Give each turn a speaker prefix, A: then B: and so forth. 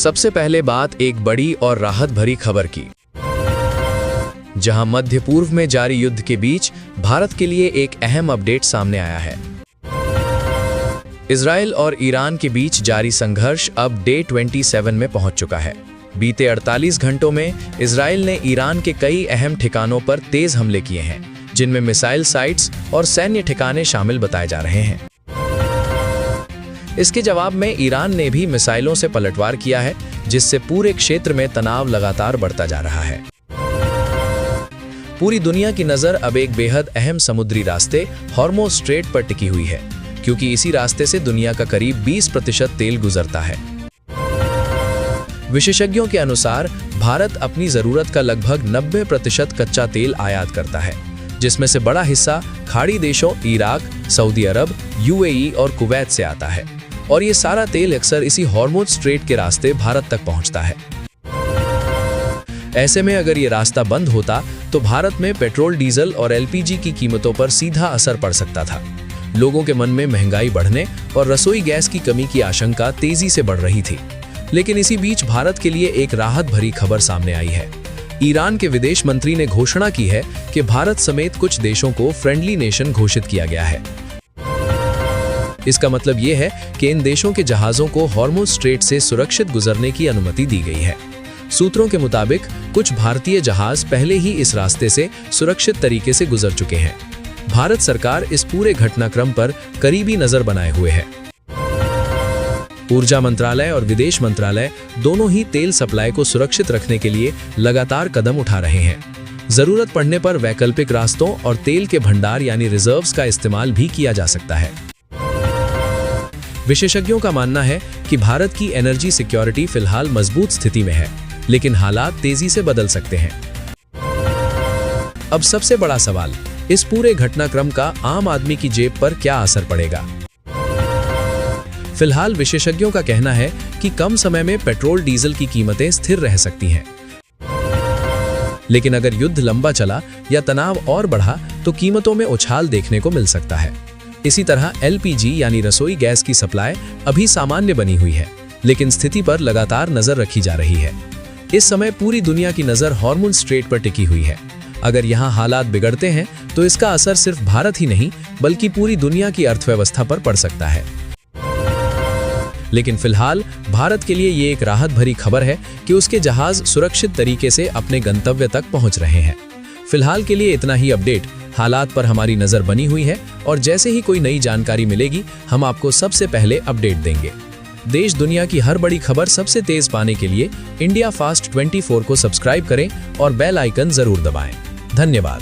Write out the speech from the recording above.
A: सबसे पहले बात एक बड़ी और राहत भरी खबर की, जहां मध्य पूर्व में जारी युद्ध के बीच भारत के लिए एक अहम अपडेट सामने आया है। इजराइल और ईरान के बीच जारी संघर्ष अब डे 27 में पहुंच चुका है। बीते 48 घंटों में इजराइल ने ईरान के कई अहम ठिकानों पर तेज हमले किए हैं, जिनमें मिसाइल साइट्स और सैन्य ठिकाने शामिल बताए जा रहे हैं। इसके जवाब में ईरान ने भी मिसाइलों से पलटवार किया है, जिससे पूरे क्षेत्र में तनाव लगातार बढ़ता जा रहा है। पूरी दुनिया की नजर अब एक बेहद अहम समुद्री रास्ते हॉर्मुज़ स्ट्रेट पर टिकी हुई है, क्योंकि इसी रास्ते से दुनिया का करीब 20% तेल गुजरता है। विशेषज्ञों के अनुसार भारत अपनी जरूरत का लगभग 90% कच्चा तेल आयात करता है, जिसमें से बड़ा हिस्सा खाड़ी देशों इराक, सऊदी अरब, यूएई और कुवैत से आता है, और ये सारा तेल अक्सर इसी हॉर्मुज़ स्ट्रेट के रास्ते भारत तक पहुंचता है। ऐसे में अगर ये रास्ता बंद होता तो भारत में पेट्रोल, डीजल और एलपीजी की कीमतों पर सीधा असर पड़ सकता था। लोगों के मन में महंगाई बढ़ने और रसोई गैस की कमी की आशंका तेजी से बढ़ रही थी। लेकिन इसी बीच भारत के लिए एक राहत भरी खबर सामने आई है। ईरान के विदेश मंत्री ने घोषणा की है कि भारत समेत कुछ देशों को फ्रेंडली नेशन घोषित किया गया है। इसका मतलब ये है कि इन देशों के जहाजों को हॉर्मुज़ स्ट्रेट से सुरक्षित गुजरने की अनुमति दी गई है। सूत्रों के मुताबिक कुछ भारतीय जहाज पहले ही इस रास्ते से सुरक्षित तरीके से गुजर चुके हैं। भारत सरकार इस पूरे घटनाक्रम पर करीबी नजर बनाए हुए है। ऊर्जा मंत्रालय और विदेश मंत्रालय दोनों ही तेल सप्लाई को सुरक्षित रखने के लिए लगातार कदम उठा रहे हैं। जरूरत पड़ने पर वैकल्पिक रास्तों और तेल के भंडार यानी रिजर्व्स का इस्तेमाल भी किया जा सकता है। विशेषज्ञों का मानना है कि भारत की एनर्जी सिक्योरिटी फिलहाल मजबूत स्थिति में है, लेकिन हालात तेजी से बदल सकते हैं। अब सबसे बड़ा सवाल, इस पूरे घटनाक्रम का आम आदमी की जेब पर क्या असर पड़ेगा? फिलहाल विशेषज्ञों का कहना है कि कम समय में पेट्रोल, डीजल की कीमतें स्थिर रह सकती हैं। लेकिन अगर युद्ध लंबा चला या तनाव और बढ़ा तो कीमतों में उछाल देखने को मिल सकता है। इसी तरह एलपीजी यानी रसोई गैस की सप्लाई अभी सामान्य बनी हुई है, लेकिन स्थिति पर लगातार नजर रखी जा रही है। इस समय पूरी दुनिया की नजर हॉर्मुज़ स्ट्रेट पर टिकी हुई है। अगर यहाँ हालात बिगड़ते हैं तो इसका असर सिर्फ भारत ही नहीं बल्कि पूरी दुनिया की अर्थव्यवस्था पर पड़ सकता है। लेकिन फिलहाल भारत के लिए ये एक राहत भरी खबर है कि उसके जहाज सुरक्षित तरीके से अपने गंतव्य तक पहुंच रहे हैं। फिलहाल के लिए इतना ही अपडेट। हालात पर हमारी नजर बनी हुई है और जैसे ही कोई नई जानकारी मिलेगी हम आपको सबसे पहले अपडेट देंगे। देश दुनिया की हर बड़ी खबर सबसे तेज पाने के लिए इंडिया फास्ट 24 को सब्सक्राइब करें और बेल आइकन जरूर दबाएं। धन्यवाद।